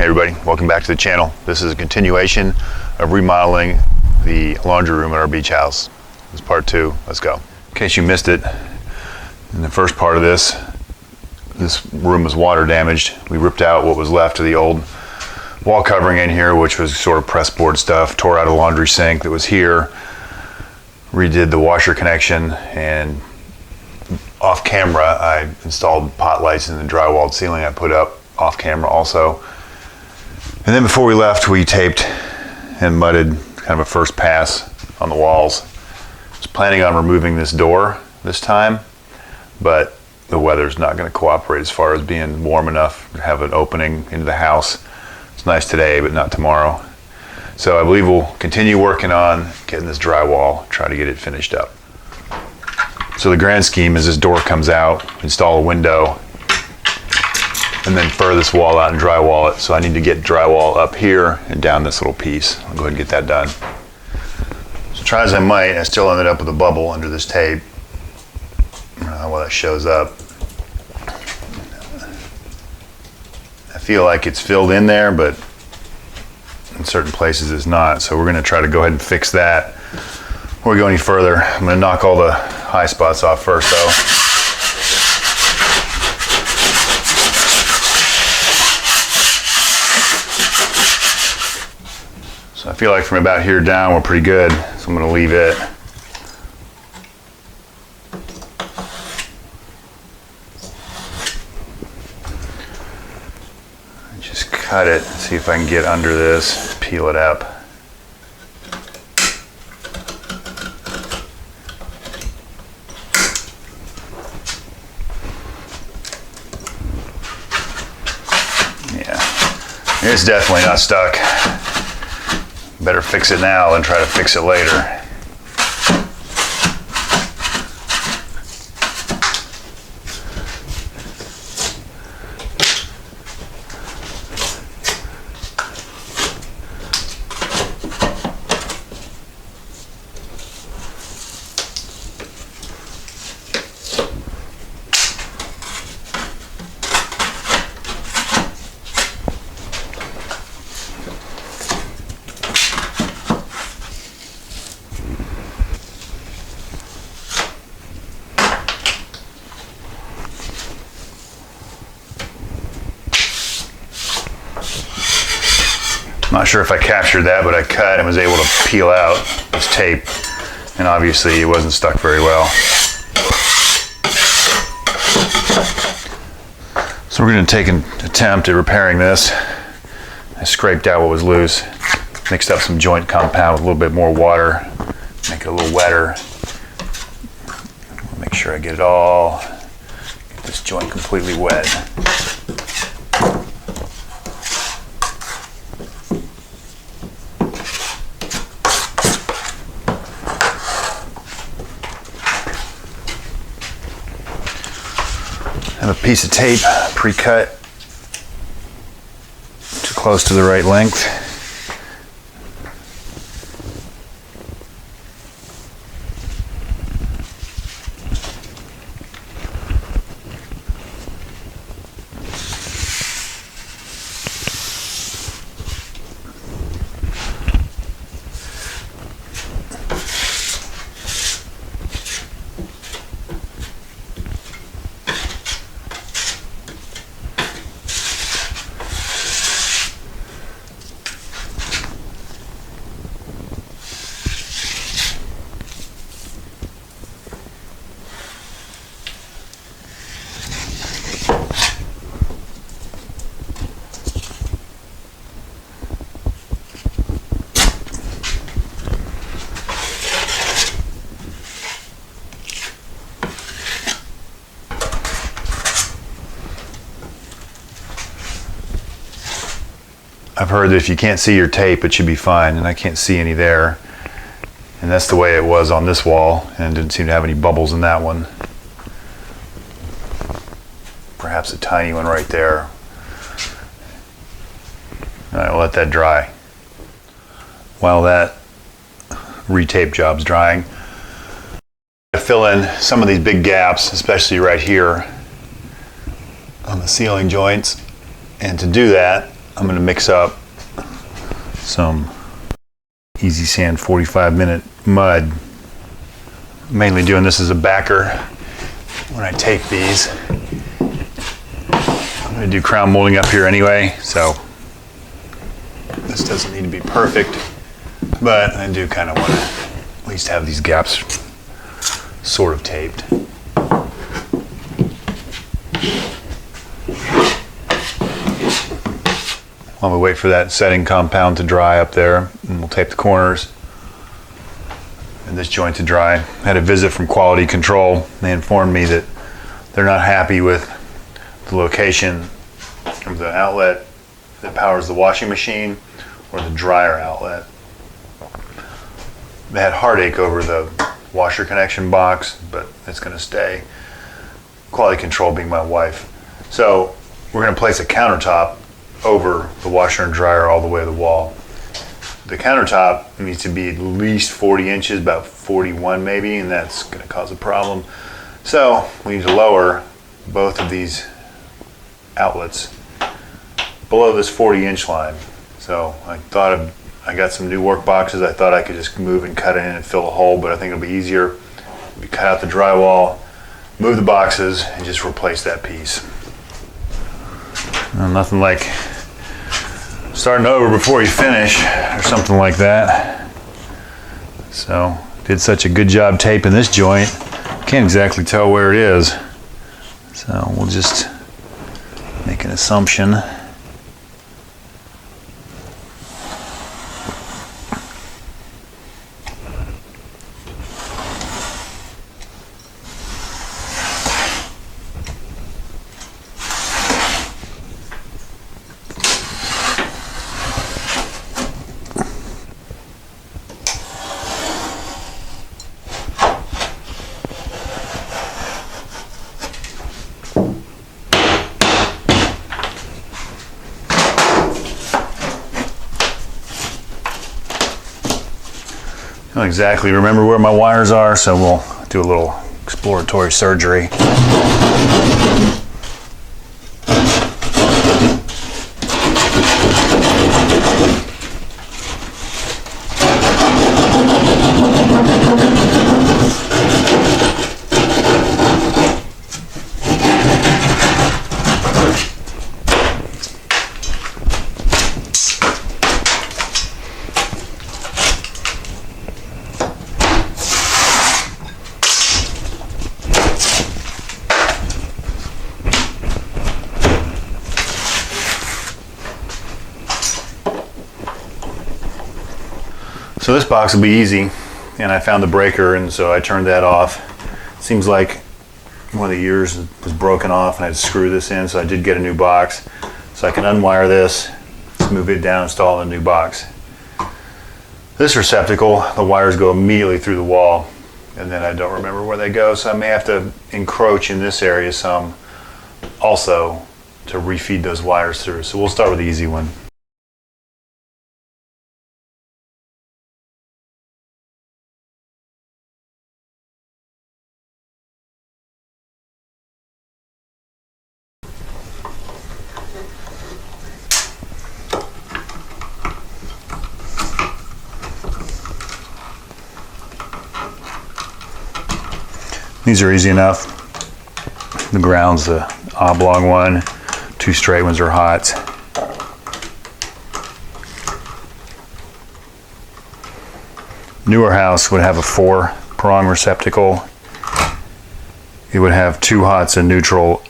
Hey everybody, welcome back to the channel. This is a continuation of remodeling the laundry room at our beach house. This is part 2. Let's go. In case you missed it, in the first part of this room was water damaged. We ripped out what was left of the old wall covering in here, which was sort of pressboard stuff, tore out a laundry sink that was here, redid the washer connection, and off camera I installed pot lights in the drywalled ceiling I put up off camera also. And then before we left, we taped and mudded kind of a first pass on the walls. I was planning on removing this door this time, but the weather's not going to cooperate as far as being warm enough to have an opening into the house. It's nice today, but not tomorrow. So I believe we'll continue working on getting this drywall, try to get it finished up. So the grand scheme is this door comes out, install a window, and then fur this wall out and drywall it. So I need to get drywall up here and down this little piece. I'll go ahead and get that done. So try as I might, I still ended up with a bubble under this tape. I don't know how well that shows up. I feel like it's filled in there, but in certain places it's not. So we're gonna try to go ahead and fix that before we go any further. I'm gonna knock all the high spots off first though. So I feel like from about here down we're pretty good, so I'm going to leave it. Just cut it, see if I can get under this, peel it up. Yeah, it's definitely not stuck. Better fix it now than try to fix it later. Not sure if I captured that, but I cut and was able to peel out this tape, and obviously it wasn't stuck very well. So we're going to take an attempt at repairing this. I scraped out what was loose, mixed up some joint compound with a little bit more water, make it a little wetter. Make sure I get this joint completely wet. I have a piece of tape pre-cut to close to the right length. I've heard that if you can't see your tape, it should be fine, and I can't see any there. And that's the way it was on this wall, and didn't seem to have any bubbles in that one. Perhaps a tiny one right there. All right, we'll let that dry. While that retape job's drying, I fill in some of these big gaps, especially right here on the ceiling joints. And to do that, I'm going to mix up some Easy Sand 45-minute mud. Mainly doing this as a backer when I tape these. I'm going to do crown molding up here anyway, so this doesn't need to be perfect, but I do kind of want to at least have these gaps sort of taped. While we wait for that setting compound to dry up there, and we'll tape the corners and this joint to dry. I had a visit from quality control. They informed me that they're not happy with the location of the outlet that powers the washing machine or the dryer outlet. They had heartache over the washer connection box, but it's going to stay. Quality control being my wife. So we're going to place a countertop over the washer and dryer all the way to the wall. The countertop needs to be at least 40 inches, about 41 maybe, and that's going to cause a problem. So we need to lower both of these outlets below this 40-inch line. So I got some new work boxes. I thought I could just move and cut it in and fill a hole, but I think it'll be easier if we cut out the drywall, move the boxes, and just replace that piece. Nothing like starting over before you finish or something like that. So did such a good job taping this joint, can't exactly tell where it is. So we'll just make an assumption. I don't exactly remember where my wires are, so we'll do a little exploratory surgery. So this box will be easy, and I found the breaker, and so I turned that off. Seems like one of the ears was broken off and I had to screw this in, so I did get a new box. So I can unwire this, move it down, install a new box. This receptacle, the wires go immediately through the wall, and then I don't remember where they go, so I may have to encroach in this area some also to refeed those wires through. So we'll start with the easy one. These are easy enough. The ground's the oblong one. Two straight ones are hot. Newer house would have a 4-prong receptacle. It would have 2 hots, a neutral,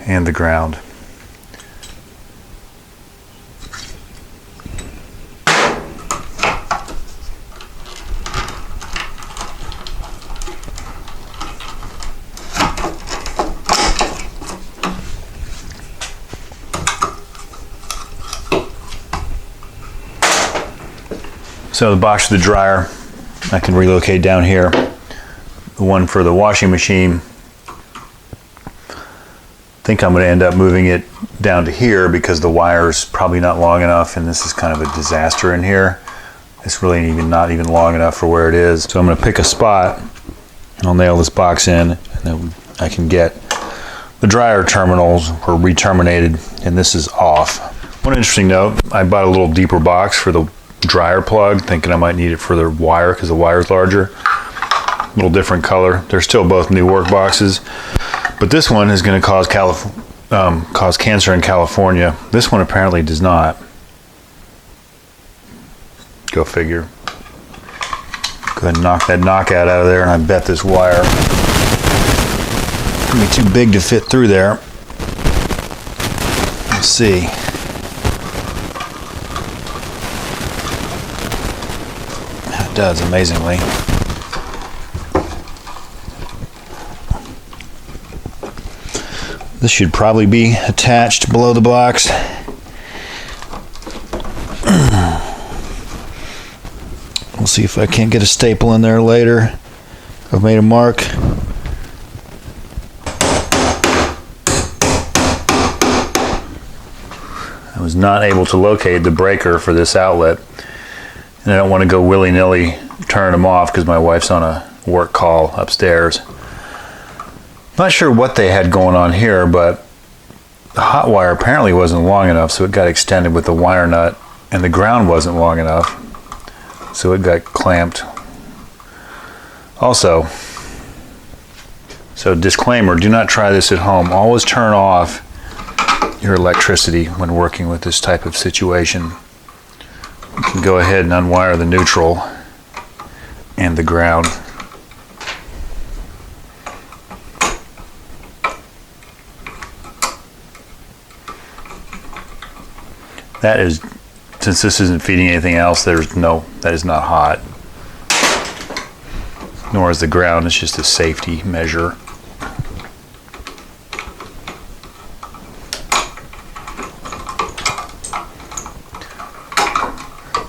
and the ground. So the box for the dryer, I can relocate down here. The one for the washing machine, I think I'm going to end up moving it down to here because the wire's probably not long enough, and this is kind of a disaster in here. It's really not even long enough for where it is. So I'm going to pick a spot, I'll nail this box in, and then I can get the dryer terminals were re-terminated, and this is off. One interesting note, I bought a little deeper box for the dryer plug, thinking I might need it for the wire because the wire is larger. A little different color. They're still both new work boxes, but this one is going to cause cancer in California. This one apparently does not. Go figure. Go ahead and knock that knockout out of there, and I bet this wire is going to be too big to fit through there. Let's see. It does, amazingly. This should probably be attached below the box. We'll see if I can't get a staple in there later. I've made a mark. I was not able to locate the breaker for this outlet, and I don't want to go willy-nilly turn them off because my wife's on a work call upstairs. Not sure what they had going on here, but the hot wire apparently wasn't long enough, so it got extended with the wire nut, and the ground wasn't long enough, so it got clamped. Also, so disclaimer, do not try this at home. Always turn off your electricity when working with this type of situation. You can go ahead and unwire the neutral and the ground. That is, since this isn't feeding anything else, that is not hot. Nor is the ground, it's just a safety measure.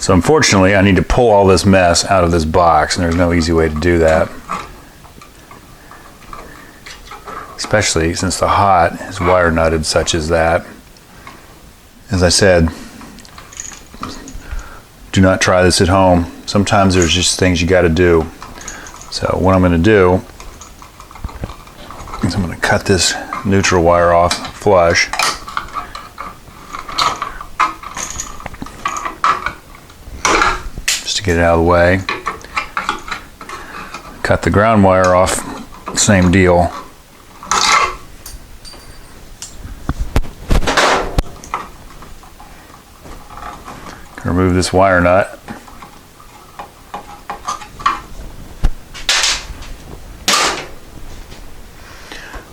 So unfortunately, I need to pull all this mess out of this box, and there's no easy way to do that. Especially since the hot is wire nutted such as that. As I said, do not try this at home. Sometimes there's just things you got to do. So what I'm going to do is I'm going to cut this neutral wire off flush. Just to get it out of the way. Cut the ground wire off, same deal. Remove this wire nut.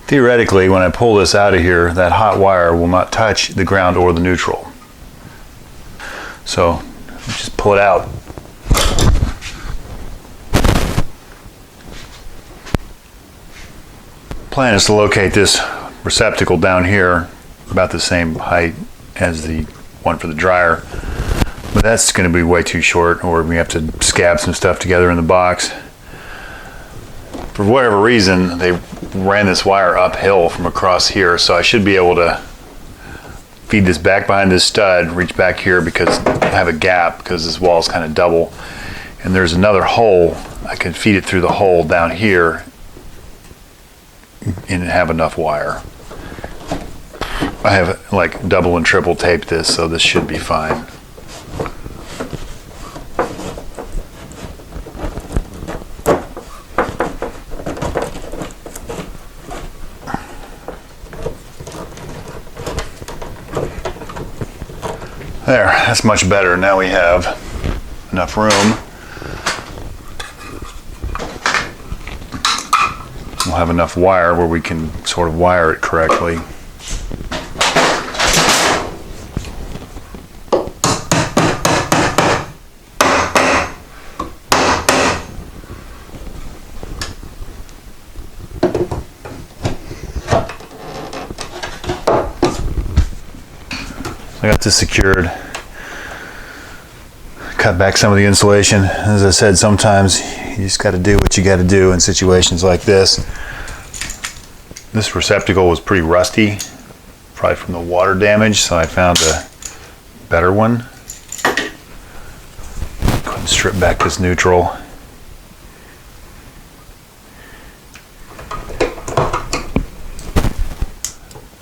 Theoretically, when I pull this out of here, that hot wire will not touch the ground or the neutral. So just pull it out. Plan is to locate this receptacle down here about the same height as the one for the dryer. But that's going to be way too short, or we have to scab some stuff together in the box. For whatever reason, they ran this wire uphill from across here, so I should be able to feed this back behind this stud, reach back here because I have a gap because this wall is kind of double. And there's another hole. I can feed it through the hole down here and have enough wire. I have like double and triple taped this, so this should be fine. There, that's much better. Now we have enough room. We'll have enough wire where we can sort of wire it correctly. I got this secured. Cut back some of the insulation. As I said, sometimes you just got to do what you got to do in situations like this. This receptacle was pretty rusty, probably from the water damage, so I found a better one. Go ahead and strip back this neutral.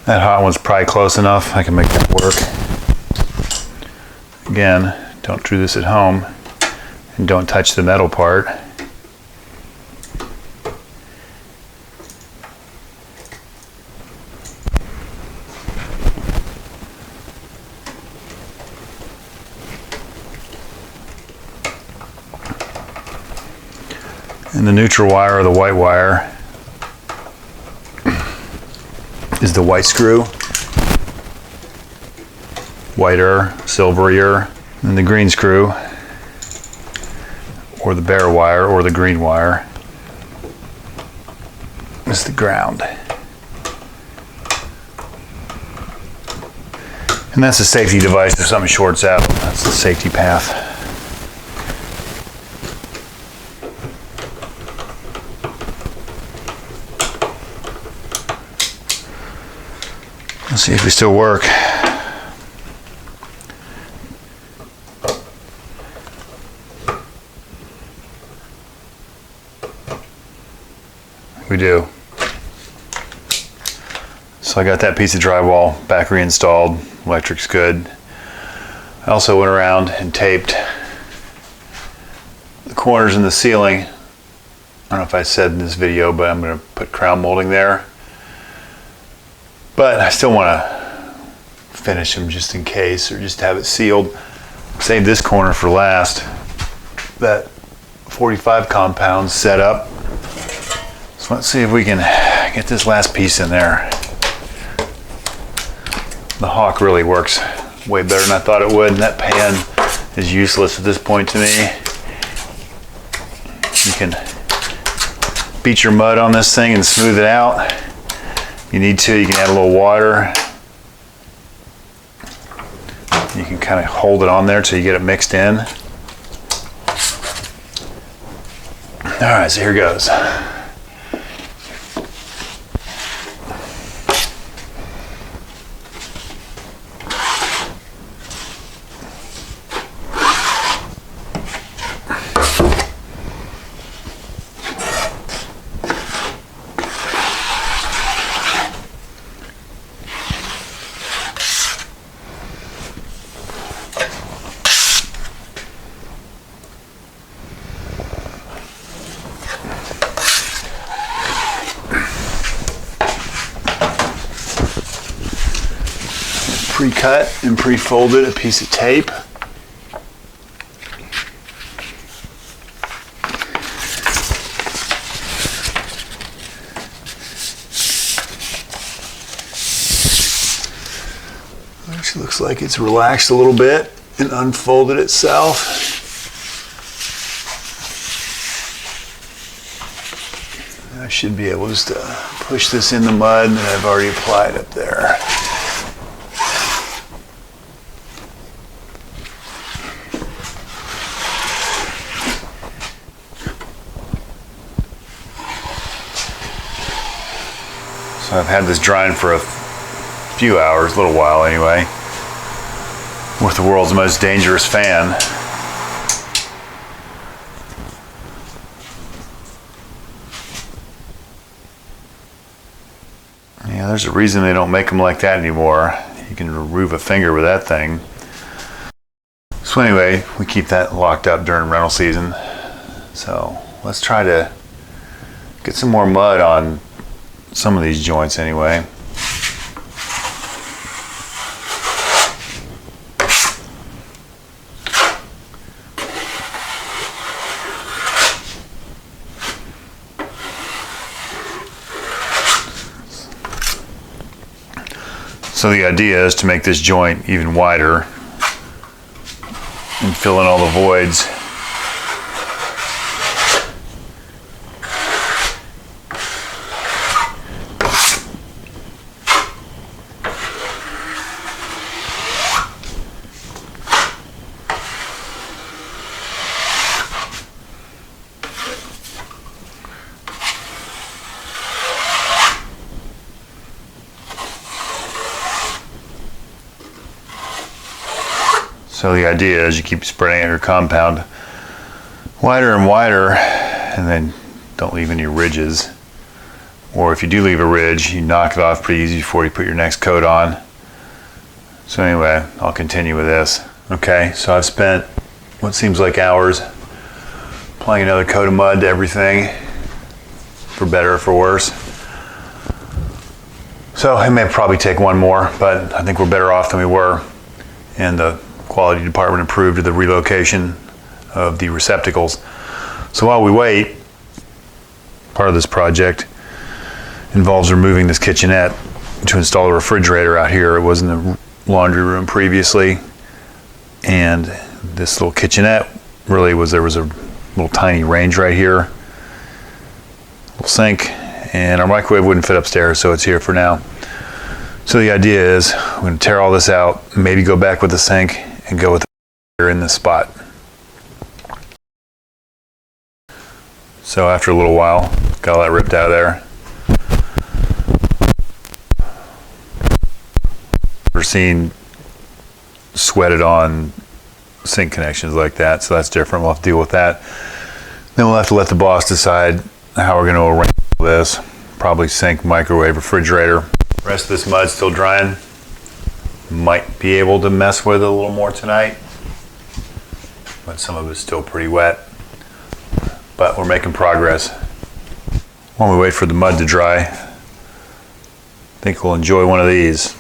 That hot one's probably close enough. I can make that work. again, don't do this at home, and don't touch the metal part. And the neutral wire, or the white wire, is the white screw. Whiter, silverier. And the green screw, or the bare wire, or the green wire, is the ground. And that's a safety device if something shorts out. That's the safety path. Let's see if we still work. We do. So I got that piece of drywall back reinstalled. Electric's good. I also went around and taped the corners in the ceiling. I don't know if I said in this video, but I'm going to put crown molding there. But I still want to finish them just in case, or just have it sealed. Save this corner for last. That 45 compound set up. So let's see if we can get this last piece in there. The Hawk really works way better than I thought it would, and that pan is useless at this point to me. You can beat your mud on this thing and smooth it out. If you need to, you can add a little water. You can kind of hold it on there till you get it mixed in. All right, so here goes. Pre-cut and pre-folded a piece of tape. Actually looks like it's relaxed a little bit and unfolded itself. I should be able just to push this in the mud that I've already applied up there. So I've had this drying for a few hours, a little while anyway, with the world's most dangerous fan. Yeah, there's a reason they don't make them like that anymore. You can remove a finger with that thing. So anyway, we keep that locked up during rental season. So let's try to get some more mud on some of these joints anyway. So the idea is to make this joint even wider and fill in all the voids. So the idea is you keep spreading out your compound wider and wider, and then don't leave any ridges. Or if you do leave a ridge, you knock it off pretty easy before you put your next coat on. So anyway, I'll continue with this. Okay, so I've spent what seems like hours applying another coat of mud to everything, for better or for worse. So it may probably take one more, but I think we're better off than we were. And the quality department approved of the relocation of the receptacles. So while we wait, part of this project involves removing this kitchenette to install a refrigerator out here. It was in the laundry room previously, and this little kitchenette really was, there was a little tiny range right here, little sink, and our microwave wouldn't fit upstairs, so it's here for now. So the idea is I'm going to tear all this out, maybe go back with the sink and go with the refrigerator in this spot. So after a little while, got all that ripped out of there. We're seeing sweated on sink connections like that, so that's different. We'll have to deal with that. Then we'll have to let the boss decide how we're going to arrange this. Probably sink, microwave, refrigerator. The rest of this mud's still drying. Might be able to mess with it a little more tonight, but some of it's still pretty wet. But we're making progress. While we wait for the mud to dry, I think we'll enjoy one of these.